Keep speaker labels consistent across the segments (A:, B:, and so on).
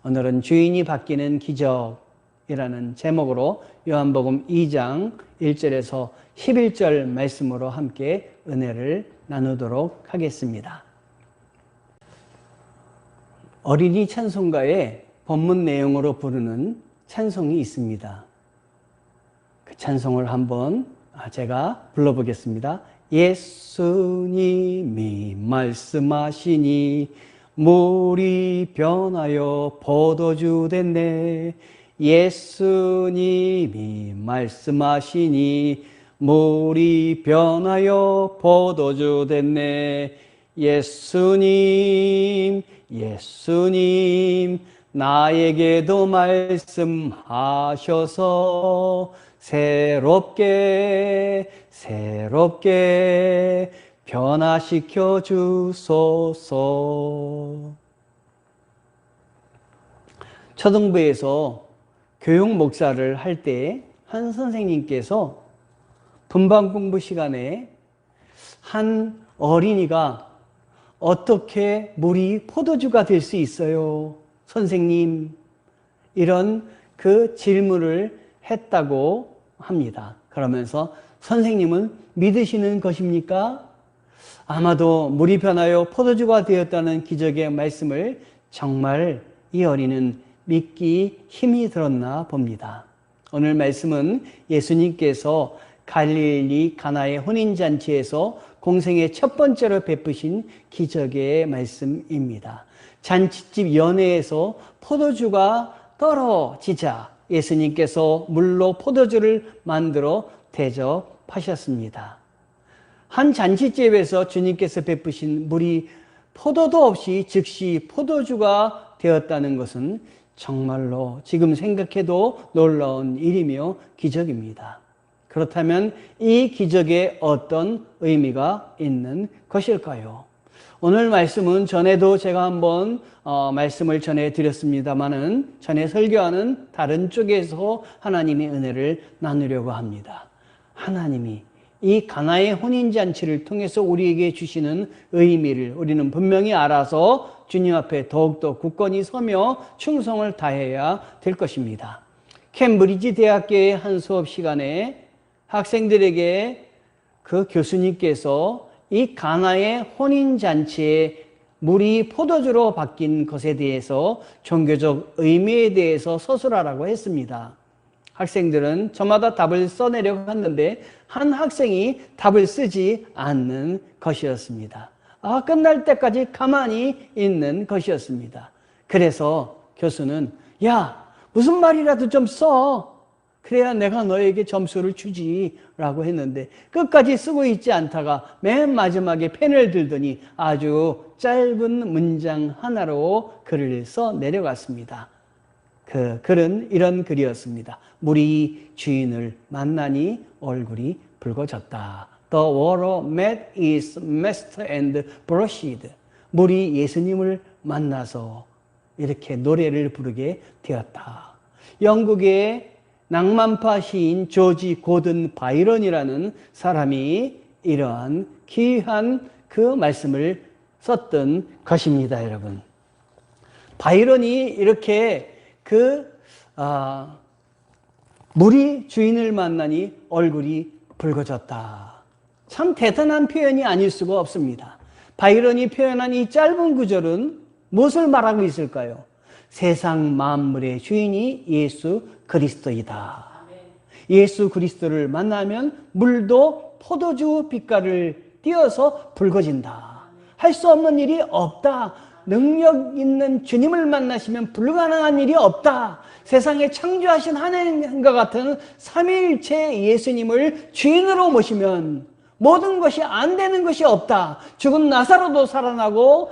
A: 오늘은 주인이 바뀌는 기적이라는 제목으로 요한복음 2장 1절에서 11절 말씀으로 함께 은혜를 나누도록 하겠습니다. 어린이 찬송가의 본문 내용으로 부르는 찬송이 있습니다. 그 찬송을 한번 제가 불러보겠습니다. 예수님이 말씀하시니 물이 변하여 포도주 됐네. 예수님이 말씀하시니 물이 변하여 포도주 됐네. 예수님 나에게도 말씀하셔서 새롭게 변화시켜 주소서. 초등부에서 교육 목사를 할 때 한 선생님께서 분반 공부 시간에 한 어린이가 어떻게 물이 포도주가 될 수 있어요? 선생님, 이런 그 질문을 했다고 합니다. 그러면서 선생님은 믿으시는 것입니까? 아마도 물이 변하여 포도주가 되었다는 기적의 말씀을 정말 이 어린이는 믿기 힘이 들었나 봅니다. 오늘 말씀은 예수님께서 갈릴리 가나의 혼인잔치에서 공생의 첫 번째로 베푸신 기적의 말씀입니다. 잔치집 연회에서 포도주가 떨어지자 예수님께서 물로 포도주를 만들어 대접하셨습니다. 한 잔치집에서 주님께서 베푸신 물이 포도도 없이 즉시 포도주가 되었다는 것은 정말로 지금 생각해도 놀라운 일이며 기적입니다. 그렇다면 이 기적에 어떤 의미가 있는 것일까요? 오늘 말씀은 전에도 제가 한번 말씀을 전해드렸습니다마는 전에 설교하는 다른 쪽에서 하나님의 은혜를 나누려고 합니다. 하나님이 이 가나의 혼인잔치를 통해서 우리에게 주시는 의미를 우리는 분명히 알아서 주님 앞에 더욱더 굳건히 서며 충성을 다해야 될 것입니다. 캠브리지 대학교의 한 수업 시간에 학생들에게 그 교수님께서 이 가나의 혼인잔치에 물이 포도주로 바뀐 것에 대해서 종교적 의미에 대해서 서술하라고 했습니다. 학생들은 저마다 답을 써내려고 했는데 한 학생이 답을 쓰지 않는 것이었습니다. 끝날 때까지 가만히 있는 것이었습니다. 그래서 교수는 무슨 말이라도 좀 써. 그래야 내가 너에게 점수를 주지 라고 했는데 끝까지 쓰고 있지 않다가 맨 마지막에 펜을 들더니 아주 짧은 문장 하나로 글을 써 내려갔습니다. 그 글은 이런 글이었습니다. 물이 주인을 만나니 얼굴이 붉어졌다. The water met its master and blushed. 물이 예수님을 만나서 이렇게 노래를 부르게 되었다. 영국의 낭만파 시인 조지 고든 바이런이라는 사람이 이러한 귀한 그 말씀을 썼던 것입니다, 여러분. 바이런이 이렇게 물이 주인을 만나니 얼굴이 붉어졌다. 참 대단한 표현이 아닐 수가 없습니다. 바이런이 표현한 이 짧은 구절은 무엇을 말하고 있을까요? 세상 만물의 주인이 예수 그리스도이다. 예수 그리스도를 만나면 물도 포도주 빛깔을 띄어서 붉어진다. 할 수 없는 일이 없다. 능력 있는 주님을 만나시면 불가능한 일이 없다. 세상에 창조하신 하나님과 같은 삼위일체 예수님을 주인으로 모시면 모든 것이 안 되는 것이 없다. 죽은 나사로도 살아나고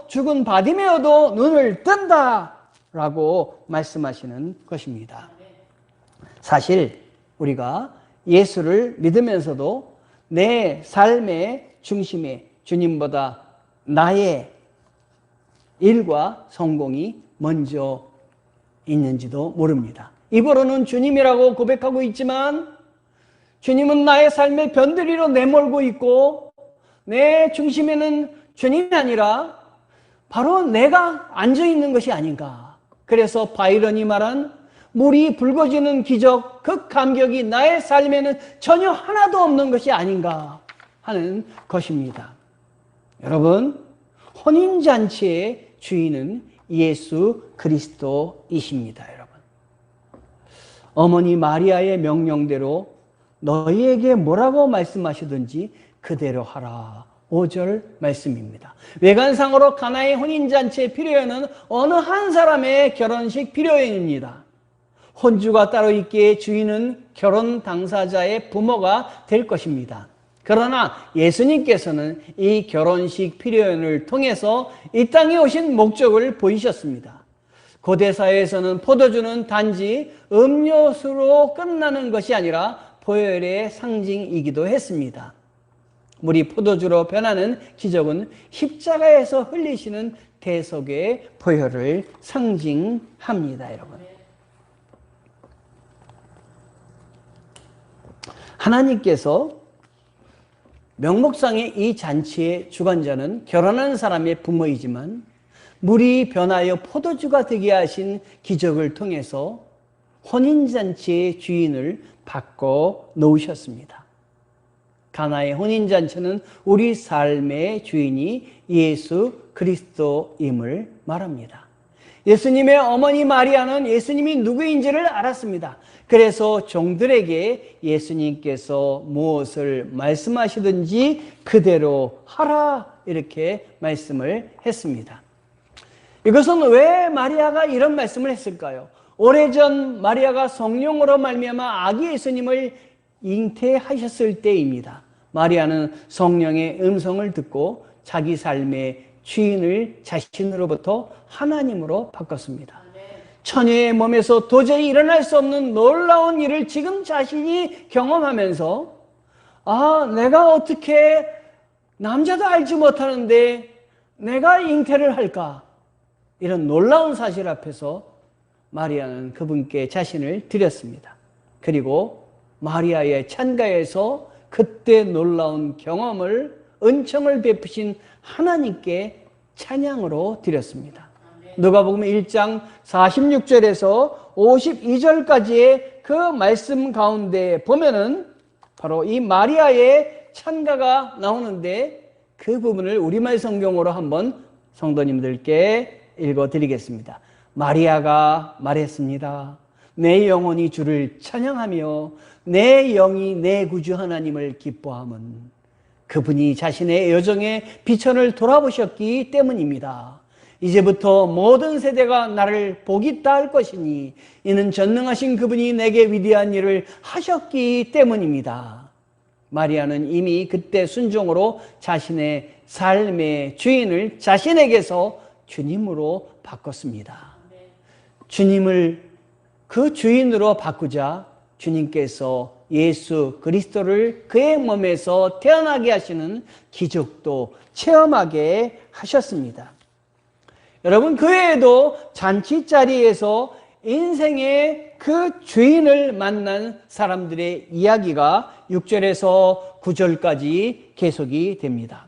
A: 죽은 바디메어도 눈을 뜬다 라고 말씀하시는 것입니다. 사실 우리가 예수를 믿으면서도 내 삶의 중심에 주님보다 나의 일과 성공이 먼저 있는지도 모릅니다. 입으로는 주님이라고 고백하고 있지만 주님은 나의 삶의 변두리로 내몰고 있고 내 중심에는 주님이 아니라 바로 내가 앉아 있는 것이 아닌가. 그래서 바이런이 말한 물이 붉어지는 기적, 그 감격이 나의 삶에는 전혀 하나도 없는 것이 아닌가 하는 것입니다. 여러분, 혼인잔치의 주인은 예수 그리스도이십니다. 여러분, 어머니 마리아의 명령대로 너희에게 뭐라고 말씀하시든지 그대로 하라. 5절 말씀입니다. 외관상으로 가나의 혼인잔치의 필요에는 어느 한 사람의 결혼식 필요인입니다. 혼주가 따로 있기에 주인은 결혼 당사자의 부모가 될 것입니다. 그러나 예수님께서는 이 결혼식 필요인을 통해서 이 땅에 오신 목적을 보이셨습니다. 고대사회에서는 포도주는 단지 음료수로 끝나는 것이 아니라 보혈의 상징이기도 했습니다. 물이 포도주로 변하는 기적은 십자가에서 흘리시는 대속의 보혈을 상징합니다. 여러분, 하나님께서 명목상의 이 잔치의 주관자는 결혼한 사람의 부모이지만 물이 변하여 포도주가 되게 하신 기적을 통해서 혼인잔치의 주인을 바꿔 놓으셨습니다. 가나의 혼인잔치는 우리 삶의 주인이 예수 그리스도임을 말합니다. 예수님의 어머니 마리아는 예수님이 누구인지를 알았습니다. 그래서 종들에게 예수님께서 무엇을 말씀하시든지 그대로 하라, 이렇게 말씀을 했습니다. 이것은 왜 마리아가 이런 말씀을 했을까요? 오래전 마리아가 성령으로 말미암아 아기 예수님을 잉태하셨을 때입니다. 마리아는 성령의 음성을 듣고 자기 삶의 주인을 자신으로부터 하나님으로 바꿨습니다. 처녀의 몸에서 도저히 일어날 수 없는 놀라운 일을 지금 자신이 경험하면서, 내가 어떻게 남자도 알지 못하는데 내가 잉태를 할까? 이런 놀라운 사실 앞에서 마리아는 그분께 자신을 드렸습니다. 그리고 마리아의 찬가에서 그때 놀라운 경험을, 은총을 베푸신 하나님께 찬양으로 드렸습니다. 누가복음 1장 46절에서 52절까지의 그 말씀 가운데 보면은 바로 이 마리아의 찬가가 나오는데, 그 부분을 우리말 성경으로 한번 성도님들께 읽어드리겠습니다. 마리아가 말했습니다. 내 영혼이 주를 찬양하며 내 영이 내 구주 하나님을 기뻐함은 그분이 자신의 여정의 비천을 돌아보셨기 때문입니다. 이제부터 모든 세대가 나를 복있다 할 것이니 이는 전능하신 그분이 내게 위대한 일을 하셨기 때문입니다. 마리아는 이미 그때 순종으로 자신의 삶의 주인을 자신에게서 주님으로 바꿨습니다. 주님을 그 주인으로 바꾸자 주님께서 예수 그리스도를 그의 몸에서 태어나게 하시는 기적도 체험하게 하셨습니다. 여러분, 그 외에도 잔치자리에서 인생의 그 주인을 만난 사람들의 이야기가 6절에서 9절까지 계속이 됩니다.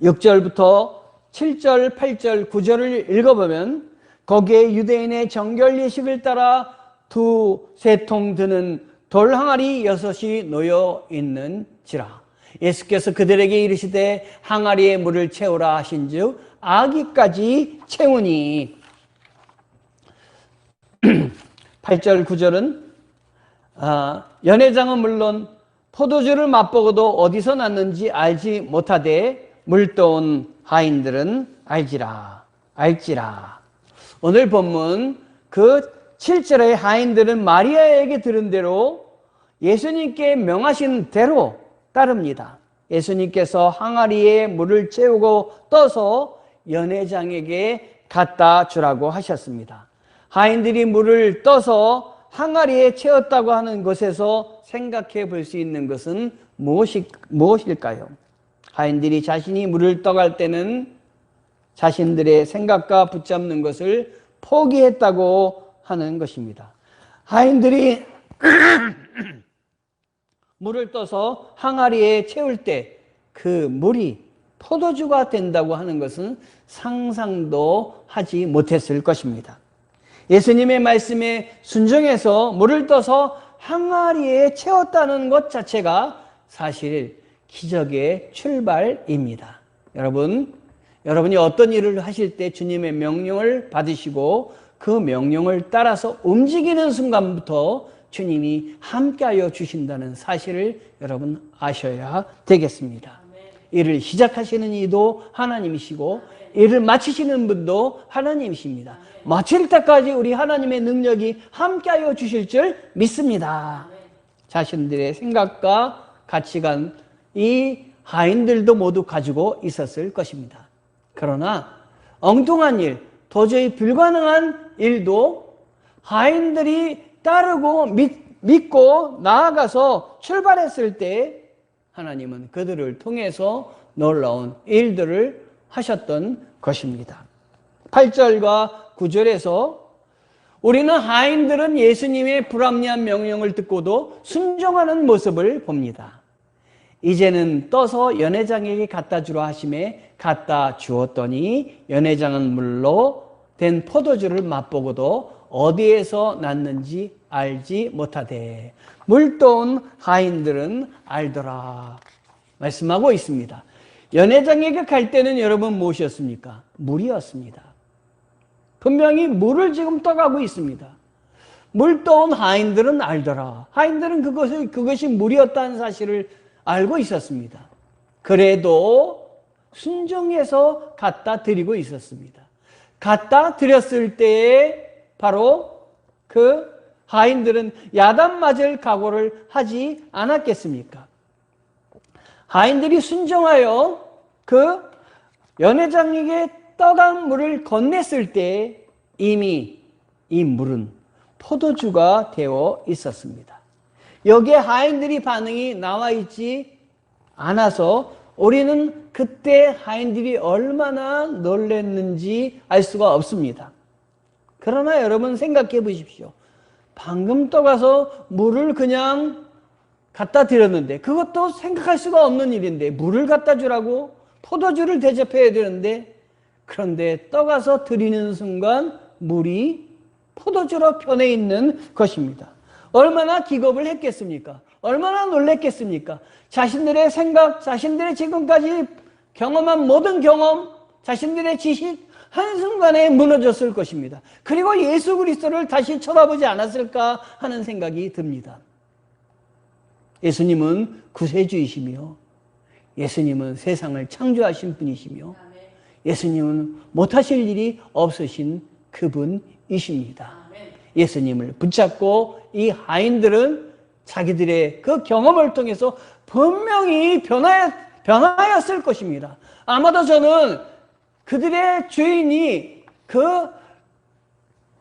A: 6절부터 7절, 8절, 9절을 읽어보면 거기에 유대인의 정결 예식을 따라 두세 통 드는 돌 항아리 6이 놓여 있는지라. 예수께서 그들에게 이르시되 항아리에 물을 채우라 하신즉 아기까지 채우니. 8절 9절은 연회장은 물론 포도주를 맛보고도 어디서 났는지 알지 못하되 물떠온 하인들은 알지라. 오늘 본문 그 7절의 하인들은 마리아에게 들은 대로 예수님께 명하신 대로 따릅니다. 예수님께서 항아리에 물을 채우고 떠서 연회장에게 갖다 주라고 하셨습니다. 하인들이 물을 떠서 항아리에 채웠다고 하는 것에서 생각해 볼 수 있는 것은 무엇일까요? 하인들이 자신이 물을 떠갈 때는 자신들의 생각과 붙잡는 것을 포기했다고 하는 것입니다. 하인들이 물을 떠서 항아리에 채울 때 그 물이 포도주가 된다고 하는 것은 상상도 하지 못했을 것입니다. 예수님의 말씀에 순종해서 물을 떠서 항아리에 채웠다는 것 자체가 사실 기적의 출발입니다. 여러분이 어떤 일을 하실 때 주님의 명령을 받으시고 그 명령을 따라서 움직이는 순간부터 주님이 함께하여 주신다는 사실을 여러분 아셔야 되겠습니다. 일을 시작하시는 이도 하나님이시고 일을 마치시는 분도 하나님이십니다. 마칠 때까지 우리 하나님의 능력이 함께하여 주실 줄 믿습니다. 자신들의 생각과 가치관, 이 하인들도 모두 가지고 있었을 것입니다. 그러나 엉뚱한 일, 도저히 불가능한 일도 하인들이 따르고 믿고 나아가서 출발했을 때 하나님은 그들을 통해서 놀라운 일들을 하셨던 것입니다. 8절과 9절에서 우리는 하인들은 예수님의 불합리한 명령을 듣고도 순종하는 모습을 봅니다. 이제는 떠서 연회장에게 갖다 주라 하심에 갖다 주었더니 연회장은 물로 된 포도주를 맛보고도 어디에서 났는지 알지 못하되 물떠온 하인들은 알더라 말씀하고 있습니다. 연회장에게 갈 때는 여러분 무엇이었습니까? 물이었습니다. 분명히 물을 지금 떠가고 있습니다. 물떠온 하인들은 알더라. 하인들은 그것이 물이었다는 사실을 알고 있었습니다. 그래도 순종해서 갖다 드리고 있었습니다. 갖다 드렸을 때에 바로 그 하인들은 야단 맞을 각오를 하지 않았겠습니까? 하인들이 순종하여 그 연회장에게 떠간 물을 건넸을 때 이미 이 물은 포도주가 되어 있었습니다. 여기에 하인들이 반응이 나와 있지 않아서 우리는 그때 하인들이 얼마나 놀랐는지 알 수가 없습니다. 그러나 여러분 생각해 보십시오. 방금 떠가서 물을 그냥 갖다 드렸는데 그것도 생각할 수가 없는 일인데 물을 갖다 주라고 포도주를 대접해야 되는데 그런데 떠가서 드리는 순간 물이 포도주로 변해 있는 것입니다. 얼마나 기겁을 했겠습니까? 얼마나 놀랬겠습니까? 자신들의 생각, 자신들의 지금까지 경험한 모든 경험, 자신들의 지식 한순간에 무너졌을 것입니다. 그리고 예수 그리스도를 다시 쳐다보지 않았을까 하는 생각이 듭니다. 예수님은 구세주이시며 예수님은 세상을 창조하신 분이시며 예수님은 못하실 일이 없으신 그분이십니다. 예수님을 붙잡고 이 하인들은 자기들의 그 경험을 통해서 분명히 변하였을 것입니다. 아마도 저는 그들의 주인이 그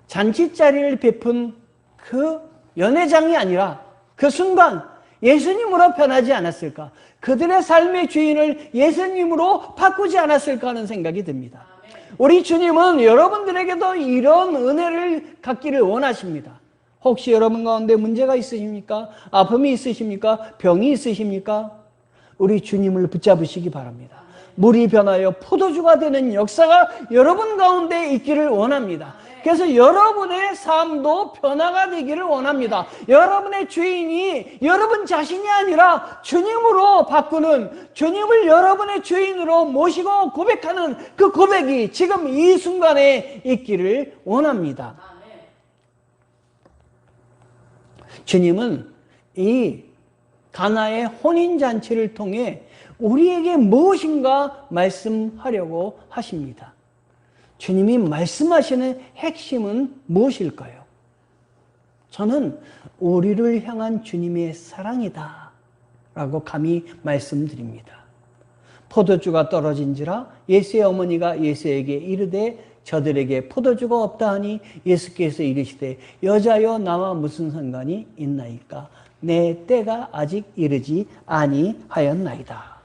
A: 잔치자리를 베푼 그 연회장이 아니라 그 순간 예수님으로 변하지 않았을까? 그들의 삶의 주인을 예수님으로 바꾸지 않았을까 하는 생각이 듭니다. 우리 주님은 여러분들에게도 이런 은혜를 갖기를 원하십니다. 혹시 여러분 가운데 문제가 있으십니까? 아픔이 있으십니까? 병이 있으십니까? 우리 주님을 붙잡으시기 바랍니다. 물이 변하여 포도주가 되는 역사가 여러분 가운데 있기를 원합니다. 그래서 여러분의 삶도 변화가 되기를 원합니다. 여러분의 주인이 여러분 자신이 아니라 주님으로 바꾸는, 주님을 여러분의 주인으로 모시고 고백하는 그 고백이 지금 이 순간에 있기를 원합니다. 주님은 이 가나의 혼인잔치를 통해 우리에게 무엇인가 말씀하려고 하십니다. 주님이 말씀하시는 핵심은 무엇일까요? 저는 우리를 향한 주님의 사랑이다 라고 감히 말씀드립니다. 포도주가 떨어진지라 예수의 어머니가 예수에게 이르되 저들에게 포도주가 없다 하니 예수께서 이르시되 여자여 나와 무슨 상관이 있나이까? 내 때가 아직 이르지 아니하였나이다.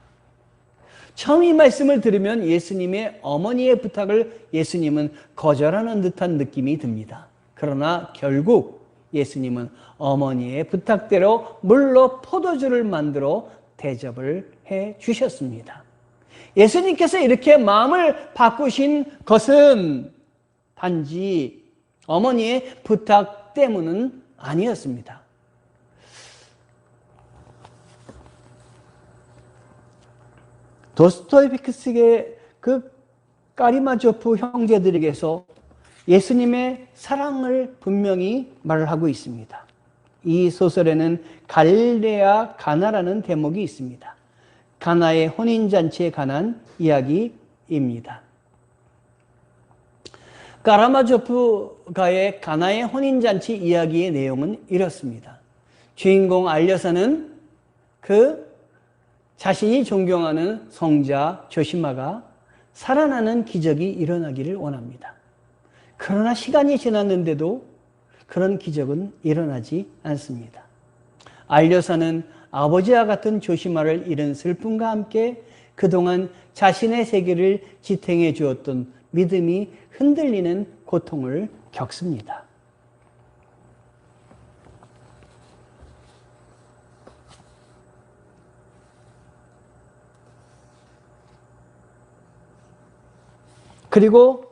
A: 처음 이 말씀을 들으면 예수님의 어머니의 부탁을 예수님은 거절하는 듯한 느낌이 듭니다. 그러나 결국 예수님은 어머니의 부탁대로 물로 포도주를 만들어 대접을 해 주셨습니다. 예수님께서 이렇게 마음을 바꾸신 것은 단지 어머니의 부탁 때문은 아니었습니다. 도스토옙스키의 그 까리마조프 형제들에게서 예수님의 사랑을 분명히 말을 하고 있습니다. 이 소설에는 갈릴레아 가나라는 대목이 있습니다. 가나의 혼인잔치에 관한 이야기입니다. 까라마조프가의 가나의 혼인잔치 이야기의 내용은 이렇습니다. 주인공 알려사는 그 자신이 존경하는 성자 조시마가 살아나는 기적이 일어나기를 원합니다. 그러나 시간이 지났는데도 그런 기적은 일어나지 않습니다. 알려사는 아버지와 같은 조시마를 잃은 슬픔과 함께 그동안 자신의 세계를 지탱해 주었던 믿음이 흔들리는 고통을 겪습니다. 그리고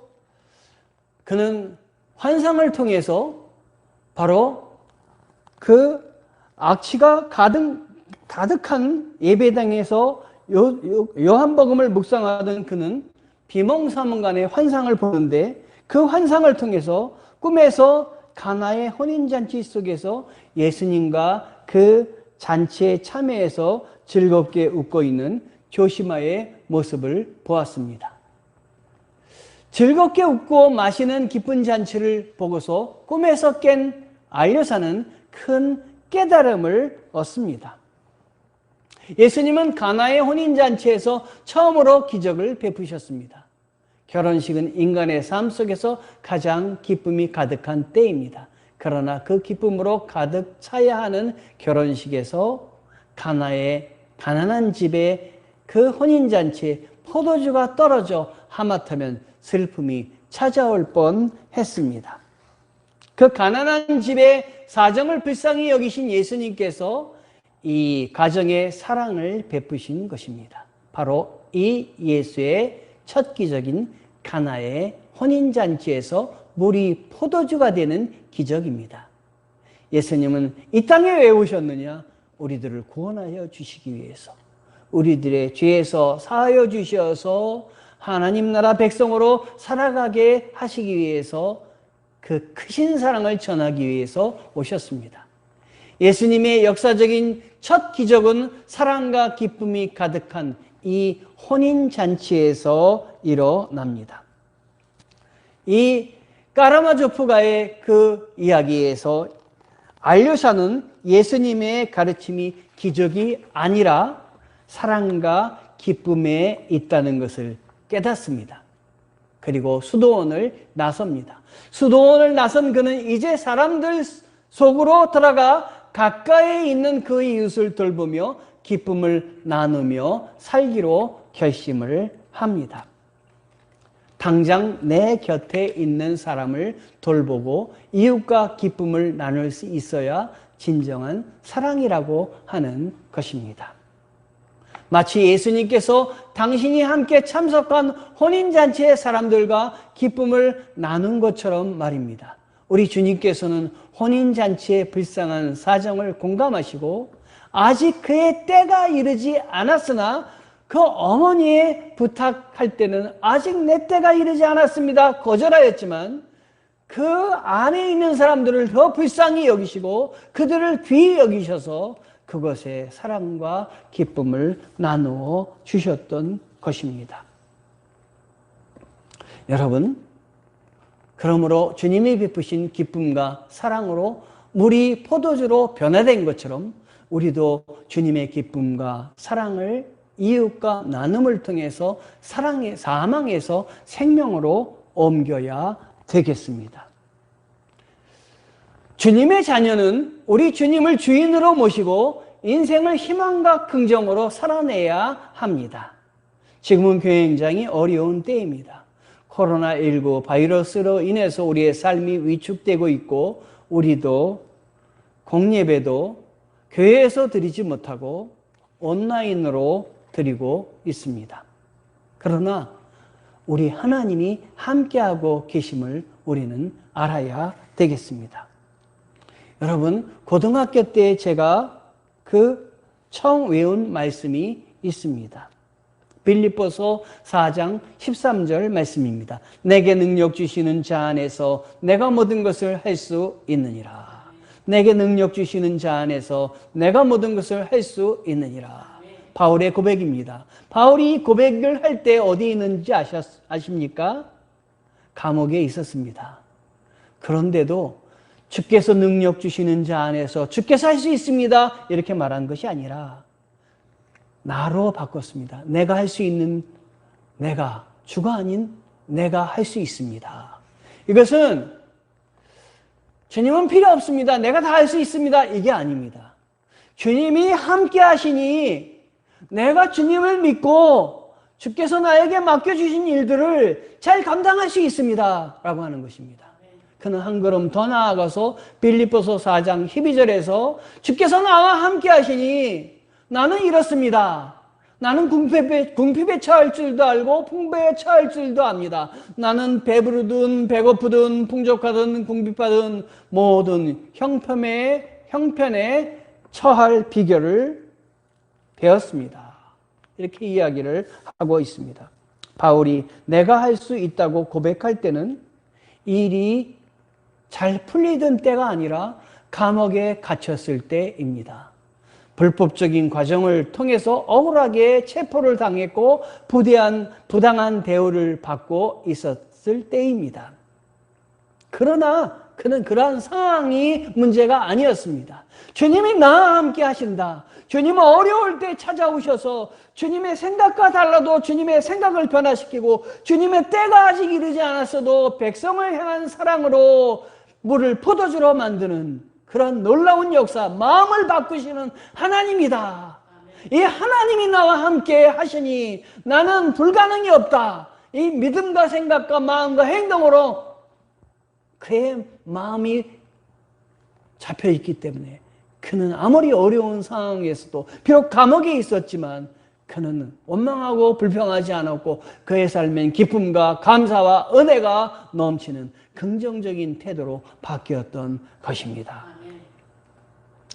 A: 그는 환상을 통해서 바로 그 악취가 가득한 예배당에서 요한복음을 묵상하던 그는 비몽사몽간의 환상을 보는데 그 환상을 통해서 꿈에서 가나의 혼인잔치 속에서 예수님과 그 잔치에 참여해서 즐겁게 웃고 있는 조시마의 모습을 보았습니다. 즐겁게 웃고 마시는 기쁜 잔치를 보고서 꿈에서 깬 알려사는 큰 깨달음을 얻습니다. 예수님은 가나의 혼인잔치에서 처음으로 기적을 베푸셨습니다. 결혼식은 인간의 삶 속에서 가장 기쁨이 가득한 때입니다. 그러나 그 기쁨으로 가득 차야 하는 결혼식에서 가나의 가난한 집에 그 혼인잔치에 포도주가 떨어져 하마터면 슬픔이 찾아올 뻔했습니다. 그 가난한 집의 사정을 불쌍히 여기신 예수님께서 이 가정에 사랑을 베푸신 것입니다. 바로 이 예수의 첫 기적인 가나의 혼인잔치에서 물이 포도주가 되는 기적입니다. 예수님은 이 땅에 왜 오셨느냐? 우리들을 구원하여 주시기 위해서, 우리들의 죄에서 사하여 주셔서 하나님 나라 백성으로 살아가게 하시기 위해서 그 크신 사랑을 전하기 위해서 오셨습니다. 예수님의 역사적인 첫 기적은 사랑과 기쁨이 가득한 이 혼인잔치에서 일어납니다. 이 까라마조프가의 그 이야기에서 알료샤는 예수님의 가르침이 기적이 아니라 사랑과 기쁨에 있다는 것을 깨닫습니다. 그리고 수도원을 나섭니다. 수도원을 나선 그는 이제 사람들 속으로 들어가 가까이 있는 그 이웃을 돌보며 기쁨을 나누며 살기로 결심을 합니다. 당장 내 곁에 있는 사람을 돌보고 이웃과 기쁨을 나눌 수 있어야 진정한 사랑이라고 하는 것입니다. 마치 예수님께서 당신이 함께 참석한 혼인잔치의 사람들과 기쁨을 나눈 것처럼 말입니다. 우리 주님께서는 혼인잔치의 불쌍한 사정을 공감하시고 아직 그의 때가 이르지 않았으나 그 어머니의 부탁할 때는 아직 내 때가 이르지 않았습니다 거절하였지만 그 안에 있는 사람들을 더 불쌍히 여기시고 그들을 귀히 여기셔서 그것에 사랑과 기쁨을 나누어 주셨던 것입니다. 여러분, 그러므로 주님이 베푸신 기쁨과 사랑으로 물이 포도주로 변화된 것처럼 우리도 주님의 기쁨과 사랑을 이웃과 나눔을 통해서 사망에서 생명으로 옮겨야 되겠습니다. 주님의 자녀는 우리 주님을 주인으로 모시고 인생을 희망과 긍정으로 살아내야 합니다. 지금은 교회 현장이 어려운 때입니다. 코로나19 바이러스로 인해서 우리의 삶이 위축되고 있고 우리도 공예배도 교회에서 드리지 못하고 온라인으로 드리고 있습니다. 그러나 우리 하나님이 함께하고 계심을 우리는 알아야 되겠습니다. 여러분, 고등학교 때 제가 처음 외운 말씀이 있습니다. 빌립보서 4장 13절 말씀입니다. 내게 능력 주시는 자 안에서 내가 모든 것을 할 수 있느니라. 내게 능력 주시는 자 안에서 내가 모든 것을 할 수 있느니라. 바울의 고백입니다. 바울이 이 고백을 할 때 어디 있는지 아십니까? 감옥에 있었습니다. 그런데도 주께서 능력 주시는 자 안에서 주께서 할 수 있습니다. 이렇게 말한 것이 아니라 나로 바꿨습니다. 내가 할 수 있는 주가 아닌 내가 할 수 있습니다. 이것은 주님은 필요 없습니다. 내가 다 할 수 있습니다. 이게 아닙니다. 주님이 함께 하시니 내가 주님을 믿고 주께서 나에게 맡겨주신 일들을 잘 감당할 수 있습니다. 라고 하는 것입니다. 그는 한 걸음 더 나아가서 빌립보서 4장 12절에서 주께서 나와 함께 하시니 나는 이렇습니다. 나는 궁핍에 처할 줄도 알고 풍부에 처할 줄도 압니다. 나는 배부르든 배고프든 풍족하든 궁핍하든 모든 형편에 처할 비결을 배웠습니다. 이렇게 이야기를 하고 있습니다. 바울이 내가 할 수 있다고 고백할 때는 일이 잘 풀리던 때가 아니라 감옥에 갇혔을 때입니다. 불법적인 과정을 통해서 억울하게 체포를 당했고 부당한 대우를 받고 있었을 때입니다. 그러나 그는 그러한 상황이 문제가 아니었습니다. 주님이 나와 함께 하신다. 주님은 어려울 때 찾아오셔서 주님의 생각과 달라도 주님의 생각을 변화시키고 주님의 때가 아직 이르지 않았어도 백성을 향한 사랑으로 물을 포도주로 만드는 그런 놀라운 역사, 마음을 바꾸시는 하나님이다. 이 하나님이 나와 함께 하시니 나는 불가능이 없다. 이 믿음과 생각과 마음과 행동으로 그의 마음이 잡혀있기 때문에 그는 아무리 어려운 상황에서도 비록 감옥에 있었지만 그는 원망하고 불평하지 않았고 그의 삶엔 기쁨과 감사와 은혜가 넘치는 긍정적인 태도로 바뀌었던 것입니다.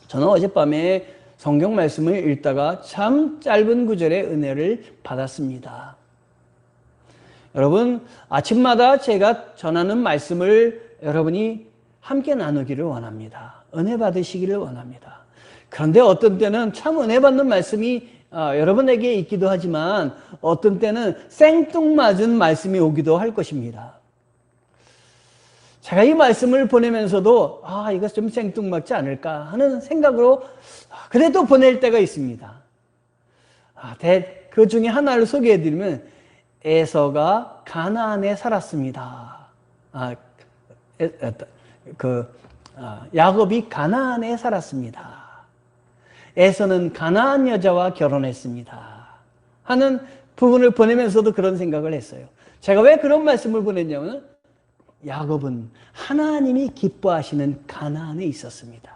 A: 저는 어젯밤에 성경 말씀을 읽다가 참 짧은 구절의 은혜를 받았습니다. 여러분, 아침마다 제가 전하는 말씀을 여러분이 함께 나누기를 원합니다. 은혜 받으시기를 원합니다. 그런데 어떤 때는 참 은혜 받는 말씀이 여러분에게 있기도 하지만 어떤 때는 생뚱맞은 말씀이 오기도 할 것입니다. 제가 이 말씀을 보내면서도 이거 좀 생뚱맞지 않을까 하는 생각으로 그래도 보낼 때가 있습니다. 그 중에 하나를 소개해드리면 에서가 가나안에 살았습니다. 야곱이 가나안에 살았습니다. 에서는 가나안 여자와 결혼했습니다. 하는 부분을 보내면서도 그런 생각을 했어요. 제가 왜 그런 말씀을 보냈냐면 야곱은 하나님이 기뻐하시는 가나안에 있었습니다.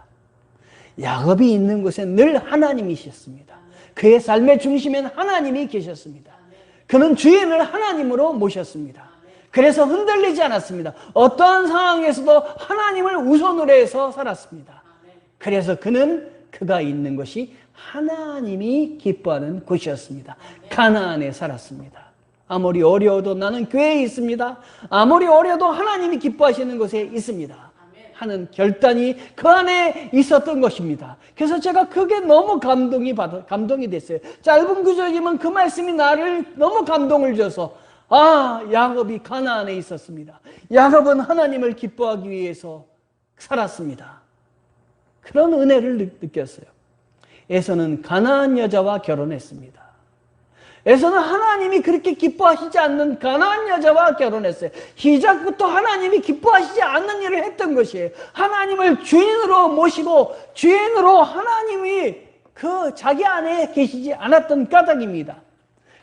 A: 야곱이 있는 곳에 늘 하나님이셨습니다. 그의 삶의 중심엔 하나님이 계셨습니다. 그는 주인을 하나님으로 모셨습니다. 그래서 흔들리지 않았습니다. 어떠한 상황에서도 하나님을 우선으로 해서 살았습니다. 그래서 그가 있는 곳이 하나님이 기뻐하는 곳이었습니다. 가나안에 살았습니다. 아무리 어려워도 나는 교회에 있습니다. 아무리 어려워도 하나님이 기뻐하시는 곳에 있습니다. 하는 결단이 그 안에 있었던 것입니다. 그래서 제가 그게 너무 감동이 됐어요. 짧은 구절이지만 그 말씀이 나를 너무 감동을 줘서 야곱이 가나안에 있었습니다. 야곱은 하나님을 기뻐하기 위해서 살았습니다. 그런 은혜를 느꼈어요. 에서는 가나안 여자와 결혼했습니다. 에서는 하나님이 그렇게 기뻐하시지 않는 가나안 여자와 결혼했어요. 시작부터 하나님이 기뻐하시지 않는 일을 했던 것이에요. 하나님을 주인으로 모시고 주인으로 하나님이 자기 안에 계시지 않았던 까닭입니다.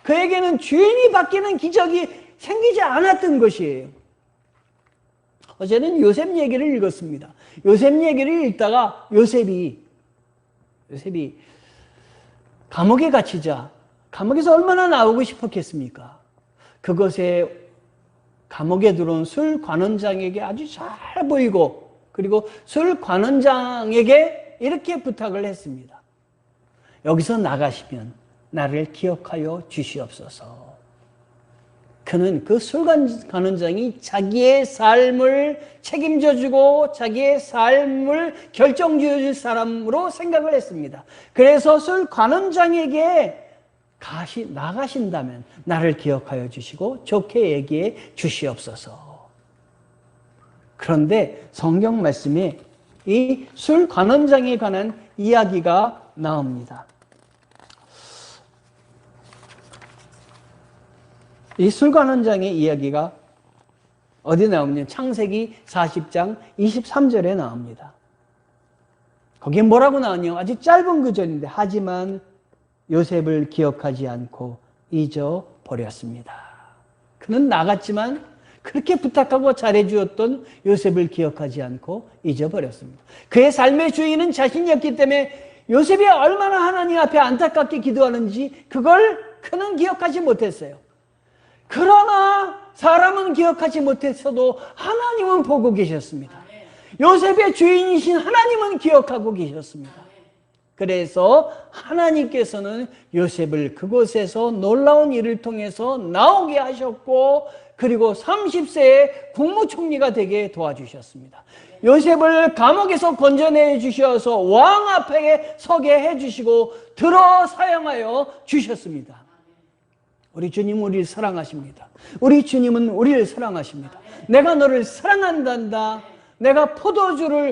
A: 그에게는 주인이 바뀌는 기적이 생기지 않았던 것이에요. 어제는 요셉 얘기를 읽었습니다. 요셉 얘기를 읽다가 요셉이 감옥에 갇히자 감옥에서 얼마나 나오고 싶었겠습니까? 그것에 감옥에 들어온 술 관원장에게 아주 잘 보이고, 그리고 술 관원장에게 이렇게 부탁을 했습니다. 여기서 나가시면 나를 기억하여 주시옵소서. 그는 그 술 관원장이 자기의 삶을 책임져주고 자기의 삶을 결정지어줄 사람으로 생각을 했습니다. 그래서 술 관원장에게 나가신다면 나를 기억하여 주시고 좋게 얘기해 주시옵소서. 그런데 성경 말씀에 이 술 관원장에 관한 이야기가 나옵니다. 이 술 관원장의 이야기가 어디 나오냐면 창세기 40장 23절에 나옵니다. 거기에 뭐라고 나오냐? 아주 짧은 구절인데, 하지만 요셉을 기억하지 않고 잊어버렸습니다. 그는 나갔지만 그렇게 부탁하고 잘해주었던 요셉을 기억하지 않고 잊어버렸습니다. 그의 삶의 주인은 자신이었기 때문에 요셉이 얼마나 하나님 앞에 안타깝게 기도하는지 그걸 그는 기억하지 못했어요. 그러나 사람은 기억하지 못했어도 하나님은 보고 계셨습니다. 요셉의 주인이신 하나님은 기억하고 계셨습니다. 그래서 하나님께서는 요셉을 그곳에서 놀라운 일을 통해서 나오게 하셨고, 그리고 30세에 국무총리가 되게 도와주셨습니다. 요셉을 감옥에서 건져내 주셔서 왕 앞에 서게 해주시고 들어 사용하여 주셨습니다. 우리 주님 우리를 사랑하십니다. 우리 주님은 우리를 사랑하십니다. 내가 너를 사랑한단다. 내가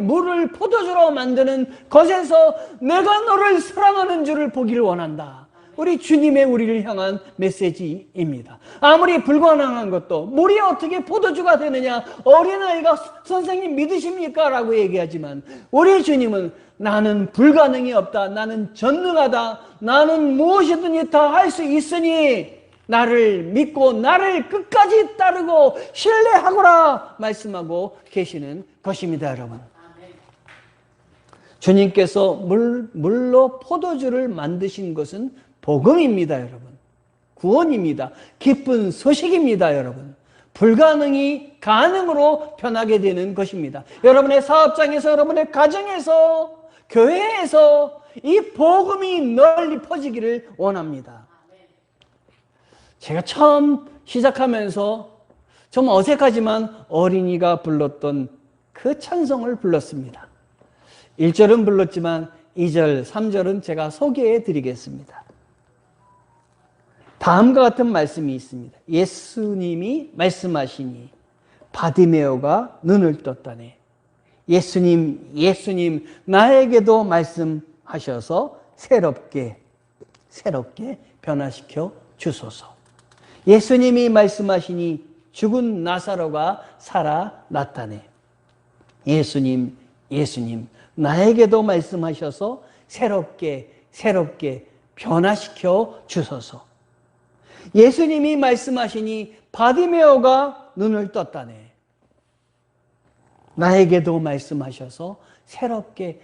A: 물을 포도주로 만드는 것에서 내가 너를 사랑하는 줄을 보기를 원한다. 우리 주님의 우리를 향한 메시지입니다. 아무리 불가능한 것도 물이 어떻게 포도주가 되느냐, 어린아이가 선생님 믿으십니까? 라고 얘기하지만 우리 주님은 나는 불가능이 없다. 나는 전능하다. 나는 무엇이든지 다 할 수 있으니 나를 믿고 나를 끝까지 따르고 신뢰하거라 말씀하고 계시는 것입니다. 여러분, 주님께서 물로 포도주를 만드신 것은 복음입니다. 여러분, 구원입니다. 기쁜 소식입니다. 여러분, 불가능이 가능으로 변하게 되는 것입니다. 여러분의 사업장에서, 여러분의 가정에서, 교회에서 이 복음이 널리 퍼지기를 원합니다. 제가 처음 시작하면서 좀 어색하지만 어린이가 불렀던 그 찬송을 불렀습니다. 1절은 불렀지만 2절, 3절은 제가 소개해 드리겠습니다. 다음과 같은 말씀이 있습니다. 예수님이 말씀하시니 바디메오가 눈을 떴다네. 예수님 나에게도 말씀하셔서 새롭게 변화시켜 주소서. 예수님이 말씀하시니 죽은 나사로가 살아났다네. 예수님 나에게도 말씀하셔서 새롭게 변화시켜 주소서. 예수님이 말씀하시니 바디메오가 눈을 떴다네. 나에게도 말씀하셔서 새롭게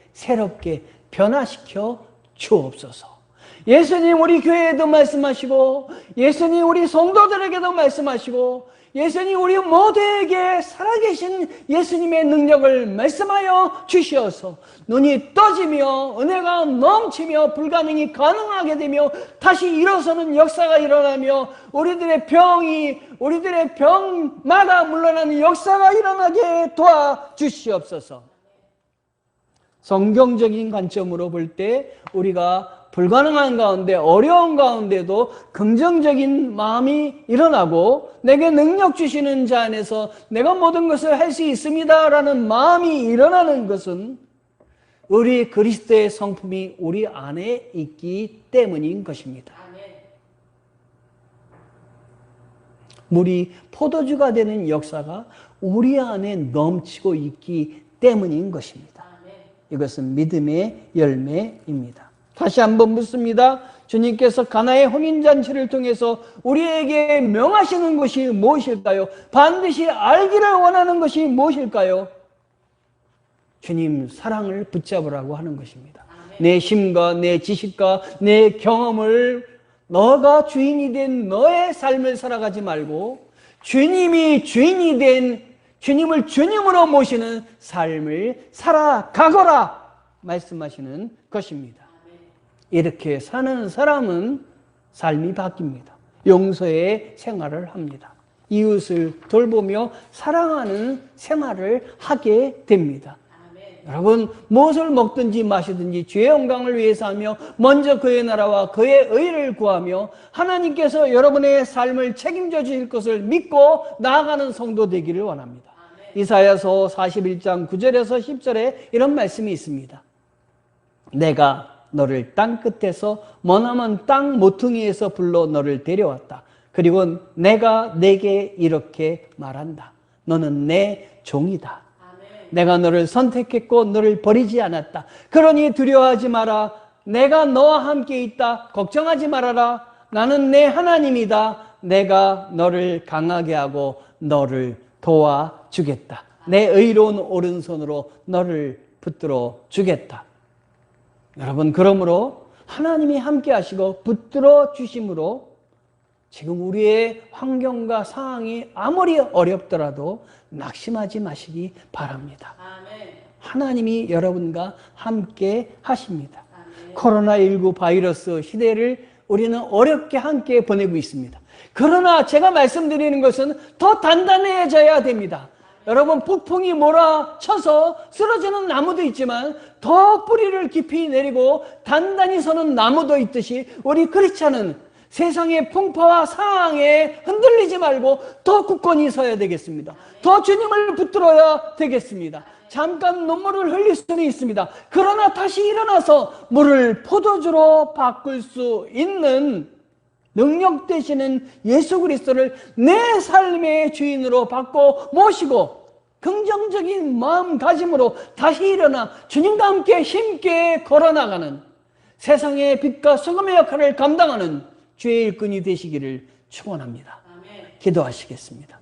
A: 변화시켜 주옵소서. 예수님 우리 교회에도 말씀하시고, 예수님 우리 성도들에게도 말씀하시고, 예수님 우리 모두에게 살아계신 예수님의 능력을 말씀하여 주시어서 눈이 떠지며 은혜가 넘치며 불가능이 가능하게 되며 다시 일어서는 역사가 일어나며 우리들의 병마다 물러나는 역사가 일어나게 도와주시옵소서. 성경적인 관점으로 볼 때 우리가 불가능한 가운데, 어려운 가운데도 긍정적인 마음이 일어나고 내게 능력 주시는 자 안에서 내가 모든 것을 할 수 있습니다라는 마음이 일어나는 것은 우리 그리스도의 성품이 우리 안에 있기 때문인 것입니다. 물이 포도주가 되는 역사가 우리 안에 넘치고 있기 때문인 것입니다. 이것은 믿음의 열매입니다. 다시 한번 묻습니다. 주님께서 가나의 혼인잔치를 통해서 우리에게 명하시는 것이 무엇일까요? 반드시 알기를 원하는 것이 무엇일까요? 주님 사랑을 붙잡으라고 하는 것입니다. 내 심과 내 지식과 내 경험을 너가 주인이 된 너의 삶을 살아가지 말고 주님이 주인이 된 주님을 주님으로 모시는 삶을 살아가거라 말씀하시는 것입니다. 이렇게 사는 사람은 삶이 바뀝니다. 용서의 생활을 합니다. 이웃을 돌보며 사랑하는 생활을 하게 됩니다. 여러분, 무엇을 먹든지 마시든지 주의 영광을 위해서 하며 먼저 그의 나라와 그의 의를 구하며 하나님께서 여러분의 삶을 책임져 주실 것을 믿고 나아가는 성도 되기를 원합니다. 이사야서 41장 9절에서 10절에 이런 말씀이 있습니다. 내가 너를 땅 끝에서 머나먼 땅 모퉁이에서 불러 너를 데려왔다. 그리고 내가 내게 이렇게 말한다. 너는 내 종이다. 내가 너를 선택했고 너를 버리지 않았다. 그러니 두려워하지 마라. 내가 너와 함께 있다. 걱정하지 말아라. 나는 내 하나님이다. 내가 너를 강하게 하고 너를 도와주겠다. 내 의로운 오른손으로 너를 붙들어 주겠다. 여러분, 그러므로 하나님이 함께 하시고 붙들어 주심으로 지금 우리의 환경과 상황이 아무리 어렵더라도 낙심하지 마시기 바랍니다. 하나님이 여러분과 함께 하십니다. 코로나19 바이러스 시대를 우리는 어렵게 함께 보내고 있습니다. 그러나 제가 말씀드리는 것은 더 단단해져야 됩니다. 여러분, 폭풍이 몰아쳐서 쓰러지는 나무도 있지만 더 뿌리를 깊이 내리고 단단히 서는 나무도 있듯이 우리 크리스찬은 세상의 풍파와 상황에 흔들리지 말고 더 굳건히 서야 되겠습니다. 더 주님을 붙들어야 되겠습니다. 잠깐 눈물을 흘릴 수는 있습니다. 그러나 다시 일어나서 물을 포도주로 바꿀 수 있는 능력 되시는 예수 그리스도를 내 삶의 주인으로 바꿔 모시고 긍정적인 마음가짐으로 다시 일어나 주님과 함께 힘있게 걸어나가는 세상의 빛과 소금의 역할을 감당하는 주의 일꾼이 되시기를 축원합니다. 기도하시겠습니다.